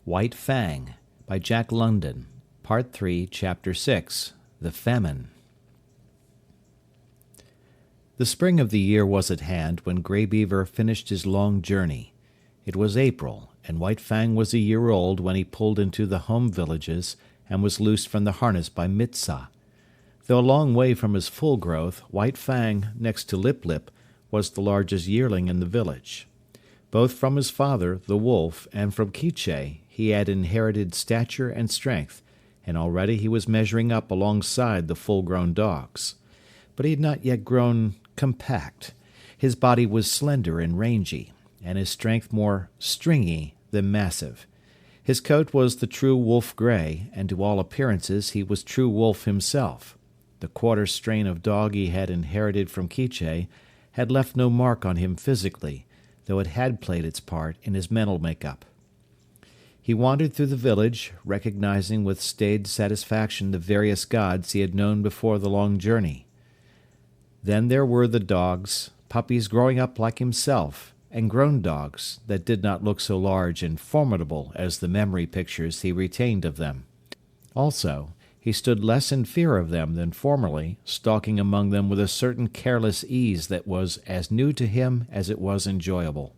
White Fang by Jack London, Part 3, Chapter 6, The Famine. The spring of the year was at hand when Grey Beaver finished his long journey. It was April, and White Fang was a year old when he pulled into the home villages and was loosed from the harness by Mitsa. Though a long way from his full growth, White Fang, next to Lip Lip, was the largest yearling in the village. Both from his father, the wolf, and from Quiche, he had inherited stature and strength, and already he was measuring up alongside the full-grown dogs. But he had not yet grown compact. His body was slender and rangy, and his strength more stringy than massive. His coat was the true wolf grey, and to all appearances he was true wolf himself. The quarter strain of dog he had inherited from Quiche had left no mark on him physically, though it had played its part in his mental make-up. He wandered through the village, recognizing with staid satisfaction the various gods he had known before the long journey. Then there were the dogs, puppies growing up like himself, and grown dogs that did not look so large and formidable as the memory pictures he retained of them. Also, he stood less in fear of them than formerly, stalking among them with a certain careless ease that was as new to him as it was enjoyable.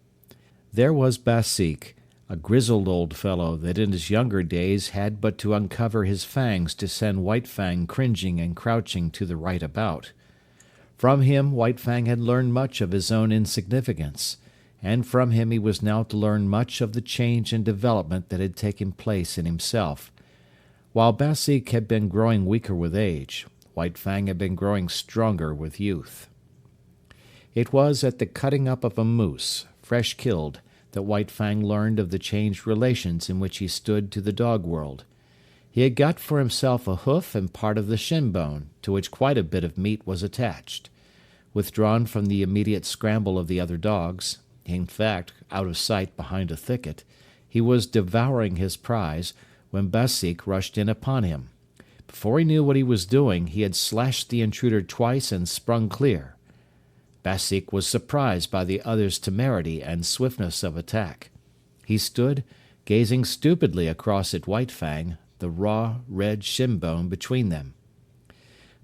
There was Basik, a grizzled old fellow that in his younger days had but to uncover his fangs to send White Fang cringing and crouching to the right about. From him White Fang had learned much of his own insignificance, and from him he was now to learn much of the change and development that had taken place in himself. While Basik had been growing weaker with age, White Fang had been growing stronger with youth. It was at the cutting up of a moose, fresh killed, that White Fang learned of the changed relations in which he stood to the dog world. He had got for himself a hoof and part of the shin bone, to which quite a bit of meat was attached. Withdrawn from the immediate scramble of the other dogs, in fact, out of sight behind a thicket, he was devouring his prize, when Basik rushed in upon him. Before he knew what he was doing, he had slashed the intruder twice and sprung clear. Basik was surprised by the other's temerity and swiftness of attack. He stood, gazing stupidly across at White Fang, the raw, red shin bone between them.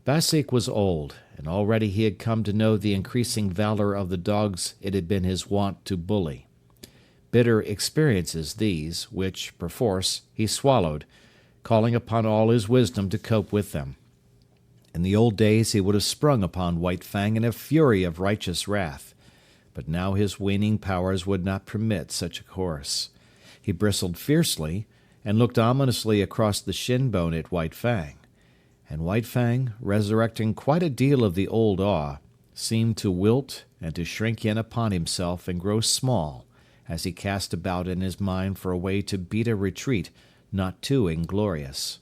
Basik was old, and already he had come to know the increasing valor of the dogs it had been his wont to bully. Bitter experiences these, which, perforce, he swallowed, calling upon all his wisdom to cope with them. In the old days he would have sprung upon White Fang in a fury of righteous wrath, but now his waning powers would not permit such a course. He bristled fiercely, and looked ominously across the shin bone at White Fang, and White Fang, resurrecting quite a deal of the old awe, seemed to wilt and to shrink in upon himself and grow small, as he cast about in his mind for a way to beat a retreat not too inglorious.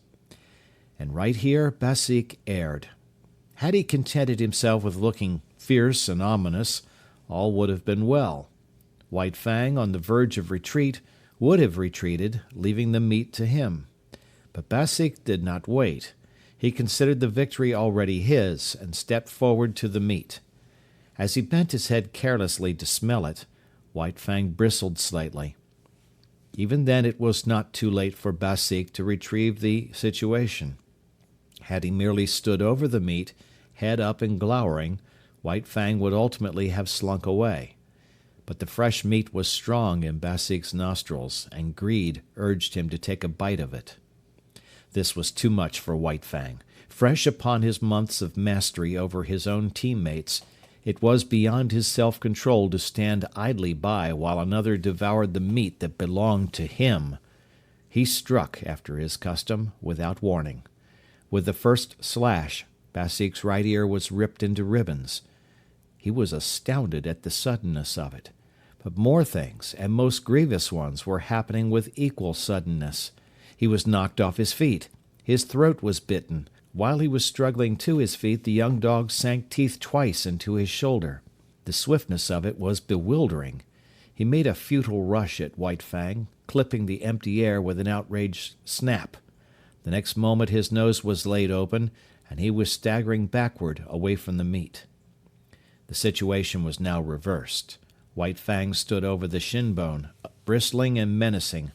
And right here Basik erred. Had he contented himself with looking fierce and ominous, all would have been well. White Fang, on the verge of retreat, would have retreated, leaving the meat to him. But Basik did not wait. He considered the victory already his, and stepped forward to the meat. As he bent his head carelessly to smell it, White Fang bristled slightly. Even then it was not too late for Basik to retrieve the situation. Had he merely stood over the meat, head up and glowering, White Fang would ultimately have slunk away. But the fresh meat was strong in Basik's nostrils, and greed urged him to take a bite of it. This was too much for White Fang. Fresh upon his months of mastery over his own teammates, it was beyond his self-control to stand idly by while another devoured the meat that belonged to him. He struck, after his custom, without warning. With the first slash, Basik's right ear was ripped into ribbons. He was astounded at the suddenness of it. But more things, and most grievous ones, were happening with equal suddenness. He was knocked off his feet. His throat was bitten. While he was struggling to his feet, the young dog sank teeth twice into his shoulder. The swiftness of it was bewildering. He made a futile rush at White Fang, clipping the empty air with an outraged snap. The next moment his nose was laid open, and he was staggering backward away from the meat. The situation was now reversed. White Fang stood over the shin bone, bristling and menacing,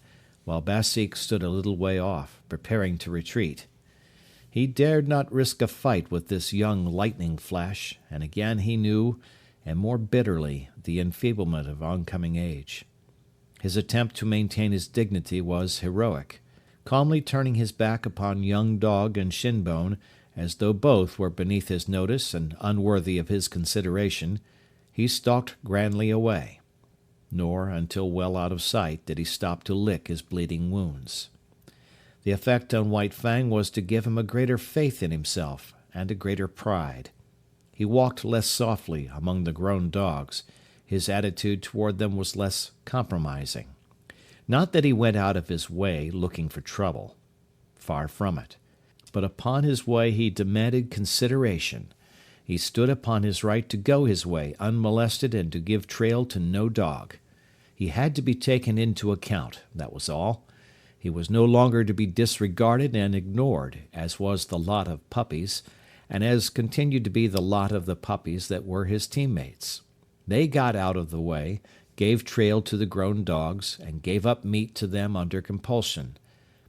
while Basik stood a little way off, preparing to retreat. He dared not risk a fight with this young lightning flash, and again he knew, and more bitterly, the enfeeblement of oncoming age. His attempt to maintain his dignity was heroic. Calmly turning his back upon young Dog and Shinbone, as though both were beneath his notice and unworthy of his consideration, he stalked grandly away. Nor, until well out of sight, did he stop to lick his bleeding wounds. The effect on White Fang was to give him a greater faith in himself and a greater pride. He walked less softly among the grown dogs. His attitude toward them was less compromising. Not that he went out of his way looking for trouble. Far from it. But upon his way he demanded consideration. He stood upon his right to go his way unmolested and to give trail to no dog. He had to be taken into account, that was all. He was no longer to be disregarded and ignored, as was the lot of puppies, and as continued to be the lot of the puppies that were his teammates. They got out of the way, gave trail to the grown dogs, and gave up meat to them under compulsion.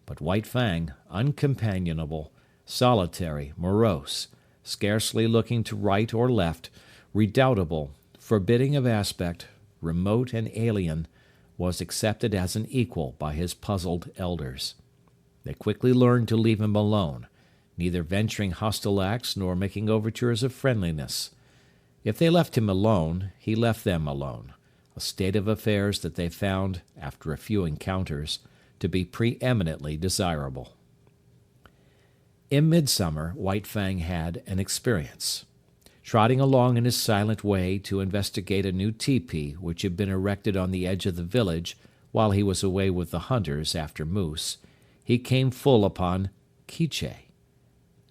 But White Fang, uncompanionable, solitary, morose, scarcely looking to right or left, redoubtable, forbidding of aspect, remote and alien, was accepted as an equal by his puzzled elders. They quickly learned to leave him alone, neither venturing hostile acts nor making overtures of friendliness. If they left him alone, he left them alone, a state of affairs that they found, after a few encounters, to be preeminently desirable. In midsummer, White Fang had an experience. Trotting along in his silent way to investigate a new tepee which had been erected on the edge of the village while he was away with the hunters after moose, he came full upon Quiche.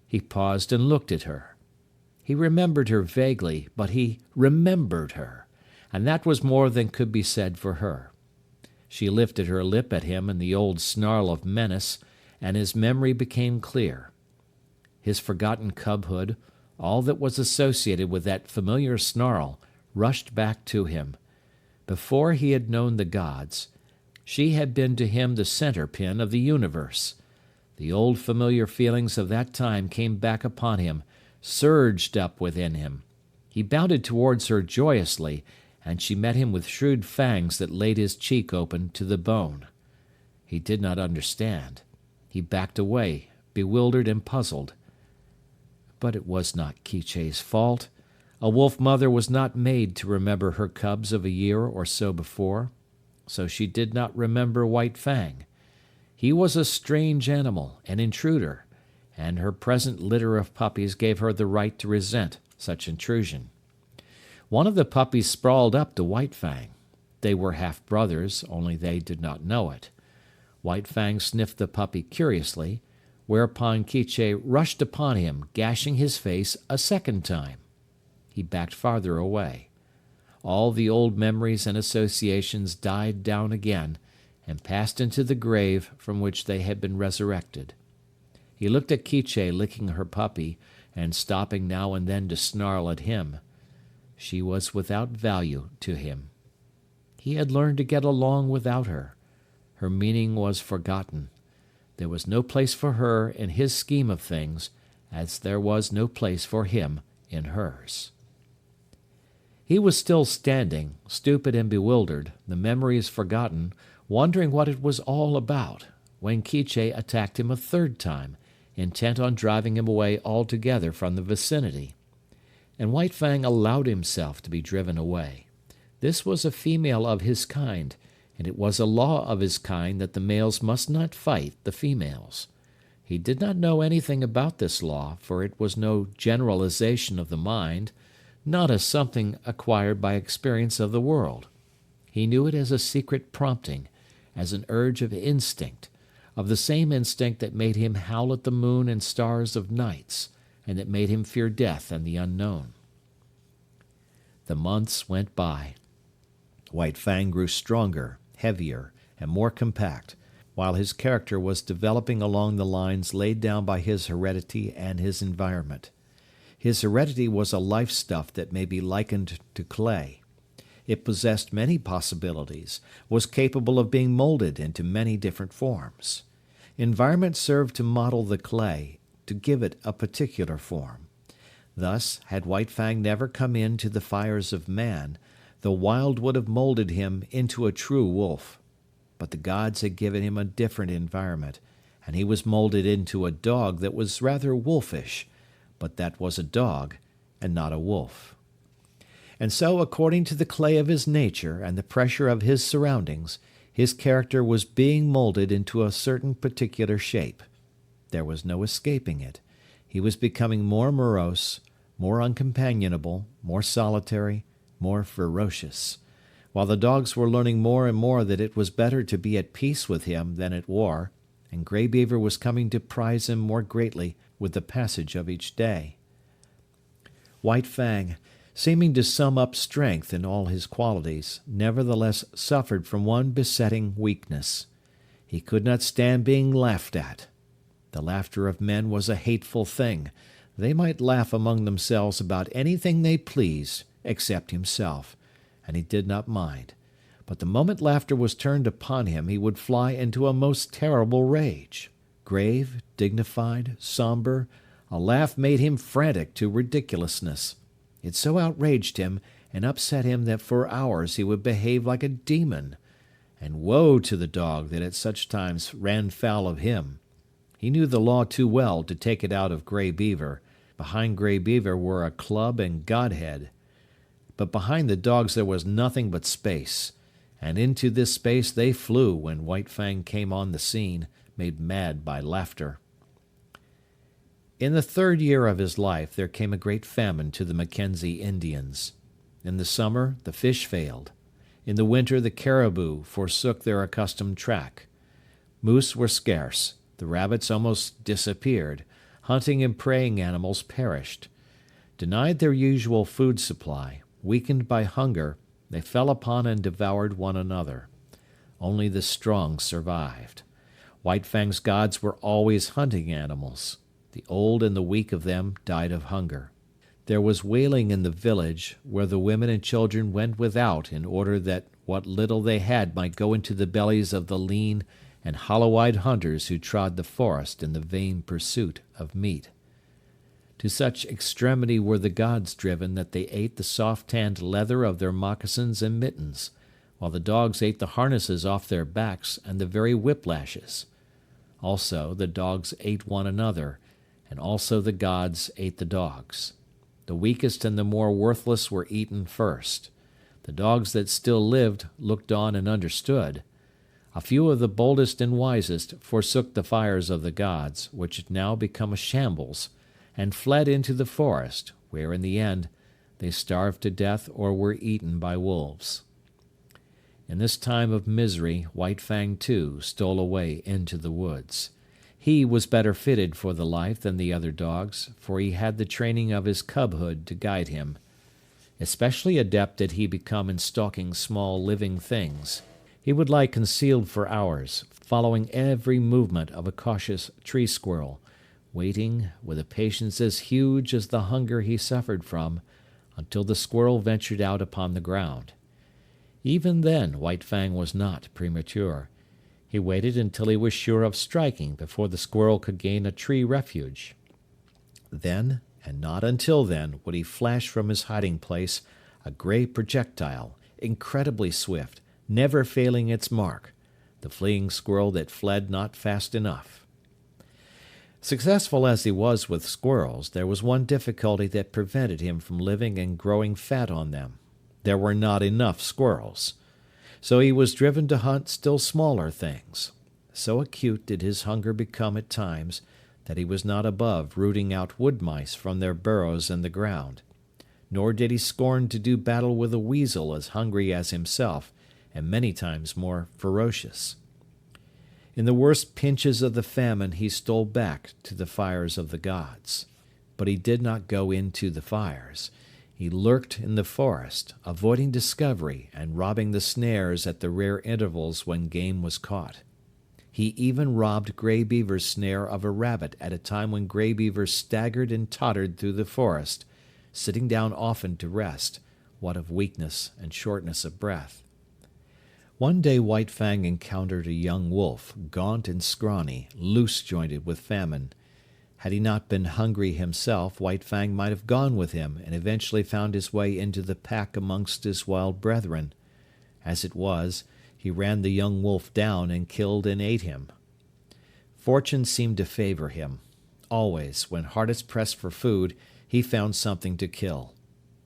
He paused and looked at her. He remembered her vaguely, but he remembered her, and that was more than could be said for her. She lifted her lip at him in the old snarl of menace, and his memory became clear. His forgotten cubhood, all that was associated with that familiar snarl, rushed back to him. Before he had known the gods, she had been to him the center-pin of the universe. The old familiar feelings of that time came back upon him, surged up within him. He bounded towards her joyously, and she met him with shrewd fangs that laid his cheek open to the bone. He did not understand. He backed away, bewildered and puzzled. But it was not Quiche's fault. A wolf mother was not made to remember her cubs of a year or so before, so she did not remember White Fang. He was a strange animal, an intruder, and her present litter of puppies gave her the right to resent such intrusion. One of the puppies sprawled up to White Fang. They were half-brothers, only they did not know it. White Fang sniffed the puppy curiously, whereupon Quiche rushed upon him, gashing his face a second time. He backed farther away. All the old memories and associations died down again, and passed into the grave from which they had been resurrected. He looked at Quiche licking her puppy, and stopping now and then to snarl at him. She was without value to him. He had learned to get along without her. Her meaning was forgotten. There was no place for her in his scheme of things, as there was no place for him in hers. He was still standing, stupid and bewildered, the memories forgotten, wondering what it was all about, when Quiche attacked him a third time, intent on driving him away altogether from the vicinity. And White Fang allowed himself to be driven away. This was a female of his kind, and it was a law of his kind that the males must not fight the females. He did not know anything about this law, for it was no generalization of the mind, not as something acquired by experience of the world. He knew it as a secret prompting, as an urge of instinct, of the same instinct that made him howl at the moon and stars of nights, and that made him fear death and the unknown. The months went by. White Fang grew stronger, heavier, and more compact, while his character was developing along the lines laid down by his heredity and his environment. His heredity was a life stuff that may be likened to clay. It possessed many possibilities, was capable of being molded into many different forms. Environment served to model the clay, to give it a particular form. Thus, had White Fang never come into the fires of man, the wild would have molded him into a true wolf. But the gods had given him a different environment, and he was molded into a dog that was rather wolfish, but that was a dog and not a wolf. And so, according to the clay of his nature and the pressure of his surroundings, his character was being molded into a certain particular shape. There was no escaping it. He was becoming more morose, more uncompanionable, more solitary, more ferocious, while the dogs were learning more and more that it was better to be at peace with him than at war, and Grey Beaver was coming to prize him more greatly with the passage of each day. White Fang, seeming to sum up strength in all his qualities, nevertheless suffered from one besetting weakness. He could not stand being laughed at. The laughter of men was a hateful thing. They might laugh among themselves about anything they pleased, except himself, and he did not mind. But the moment laughter was turned upon him, he would fly into a most terrible rage. Grave, dignified, somber, a laugh made him frantic to ridiculousness. It so outraged him and upset him that for hours he would behave like a demon. And woe to the dog that at such times ran foul of him. He knew the law too well to take it out of Grey Beaver. Behind Grey Beaver were a club and Godhead. But behind the dogs there was nothing but space, and into this space they flew when White Fang came on the scene, made mad by laughter. In the 3rd year of his life there came a great famine to the Mackenzie Indians. In the summer the fish failed. In the winter the caribou forsook their accustomed track. Moose were scarce. The rabbits almost disappeared. Hunting and preying animals perished. Denied their usual food supply, weakened by hunger, they fell upon and devoured one another. Only the strong survived. White Fang's gods were always hunting animals. The old and the weak of them died of hunger. There was wailing in the village, where the women and children went without in order that what little they had might go into the bellies of the lean and hollow-eyed hunters who trod the forest in the vain pursuit of meat. To such extremity were the gods driven that they ate the soft-tanned leather of their moccasins and mittens, while the dogs ate the harnesses off their backs and the very whiplashes. Also the dogs ate one another, and also the gods ate the dogs. The weakest and the more worthless were eaten first. The dogs that still lived looked on and understood. A few of the boldest and wisest forsook the fires of the gods, which had now become a shambles, and fled into the forest, where in the end they starved to death or were eaten by wolves. In this time of misery White Fang too stole away into the woods. He was better fitted for the life than the other dogs, for he had the training of his cubhood to guide him. Especially adept did he become in stalking small living things. He would lie concealed for hours, following every movement of a cautious tree squirrel, waiting, with a patience as huge as the hunger he suffered from, until the squirrel ventured out upon the ground. Even then White Fang was not premature. He waited until he was sure of striking before the squirrel could gain a tree refuge. Then, and not until then, would he flash from his hiding place a gray projectile, incredibly swift, never failing its mark, the fleeing squirrel that fled not fast enough. Successful as he was with squirrels, there was one difficulty that prevented him from living and growing fat on them. There were not enough squirrels. So he was driven to hunt still smaller things. So acute did his hunger become at times that he was not above rooting out wood mice from their burrows in the ground. Nor did he scorn to do battle with a weasel as hungry as himself, and many times more ferocious. In the worst pinches of the famine he stole back to the fires of the gods. But he did not go into the fires. He lurked in the forest, avoiding discovery and robbing the snares at the rare intervals when game was caught. He even robbed Grey Beaver's snare of a rabbit at a time when Grey Beaver staggered and tottered through the forest, sitting down often to rest, what of weakness and shortness of breath. One day White Fang encountered a young wolf, gaunt and scrawny, loose-jointed with famine. Had he not been hungry himself, White Fang might have gone with him and eventually found his way into the pack amongst his wild brethren. As it was, he ran the young wolf down and killed and ate him. Fortune seemed to favor him. Always, when hardest pressed for food, he found something to kill.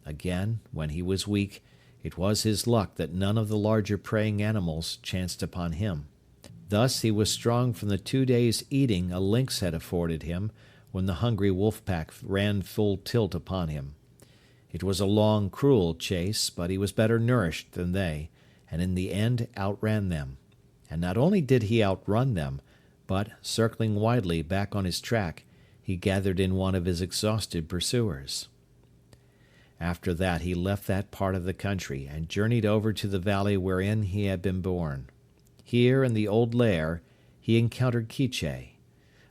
Again, when he was weak, it was his luck that none of the larger preying animals chanced upon him. Thus he was strong from the 2 days' eating a lynx had afforded him when the hungry wolf pack ran full tilt upon him. It was a long, cruel chase, but he was better nourished than they, and in the end outran them. And not only did he outrun them, but, circling widely back on his track, he gathered in one of his exhausted pursuers. After that he left that part of the country and journeyed over to the valley wherein he had been born. Here in the old lair he encountered Quiche.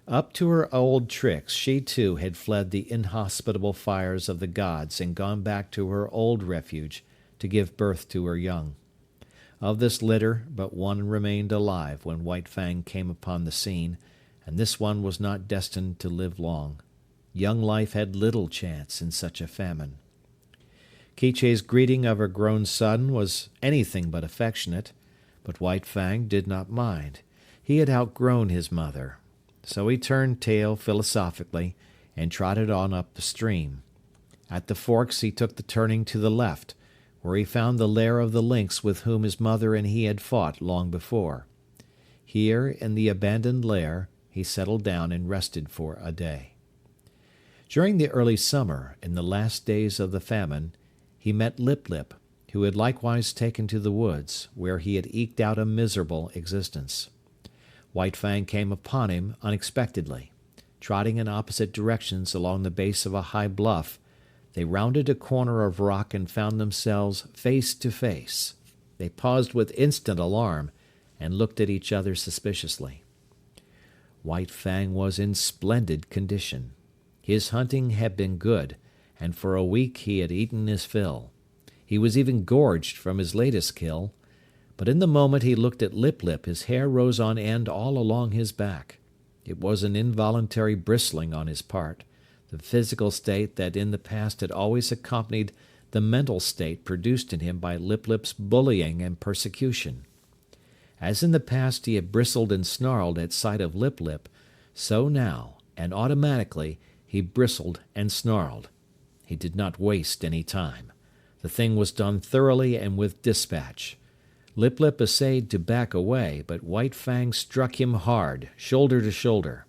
Up to her old tricks she too had fled the inhospitable fires of the gods and gone back to her old refuge to give birth to her young. Of this litter but one remained alive when White Fang came upon the scene, and this one was not destined to live long. Young life had little chance in such a famine. Quiche's greeting of her grown son was anything but affectionate, but White Fang did not mind. He had outgrown his mother. So he turned tail philosophically and trotted on up the stream. At the forks he took the turning to the left, where he found the lair of the lynx with whom his mother and he had fought long before. Here, in the abandoned lair, he settled down and rested for a day. During the early summer, in the last days of the famine, he met Lip Lip, who had likewise taken to the woods, where he had eked out a miserable existence. White Fang came upon him unexpectedly. Trotting in opposite directions along the base of a high bluff, they rounded a corner of rock and found themselves face to face. They paused with instant alarm and looked at each other suspiciously. White Fang was in splendid condition. His hunting had been good, and for a week he had eaten his fill. He was even gorged from his latest kill, but in the moment he looked at Lip Lip his hair rose on end all along his back. It was an involuntary bristling on his part, the physical state that in the past had always accompanied the mental state produced in him by Lip Lip's bullying and persecution. As in the past he had bristled and snarled at sight of Lip Lip, so now, and automatically, he bristled and snarled. He did not waste any time. The thing was done thoroughly and with dispatch. Lip Lip essayed to back away, but White Fang struck him hard, shoulder to shoulder.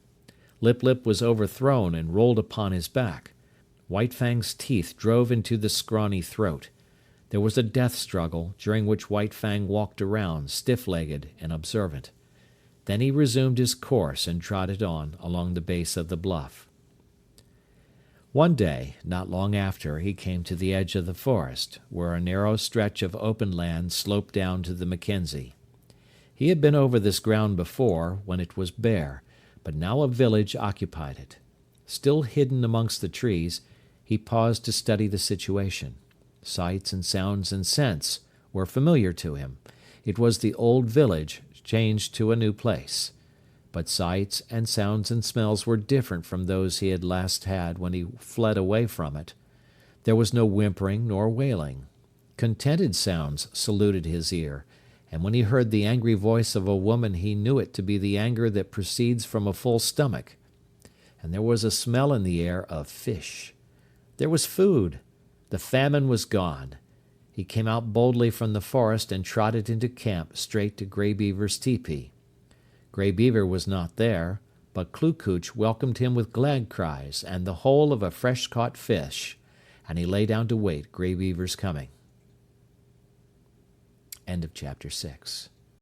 Lip Lip was overthrown and rolled upon his back. White Fang's teeth drove into the scrawny throat. There was a death struggle, during which White Fang walked around, stiff-legged and observant. Then he resumed his course and trotted on along the base of the bluff. One day, not long after, he came to the edge of the forest, where a narrow stretch of open land sloped down to the Mackenzie. He had been over this ground before, when it was bare, but now a village occupied it. Still hidden amongst the trees, he paused to study the situation. Sights and sounds and scents were familiar to him. It was the old village changed to a new place. But sights and sounds and smells were different from those he had last had when he fled away from it. There was no whimpering nor wailing. Contented sounds saluted his ear, and when he heard the angry voice of a woman he knew it to be the anger that proceeds from a full stomach. And there was a smell in the air of fish. There was food. The famine was gone. He came out boldly from the forest and trotted into camp straight to Grey Beaver's tepee. Grey Beaver was not there, but Kloo-Kooch welcomed him with glad cries and the whole of a fresh-caught fish, and he lay down to wait Grey Beaver's coming. End of chapter 6.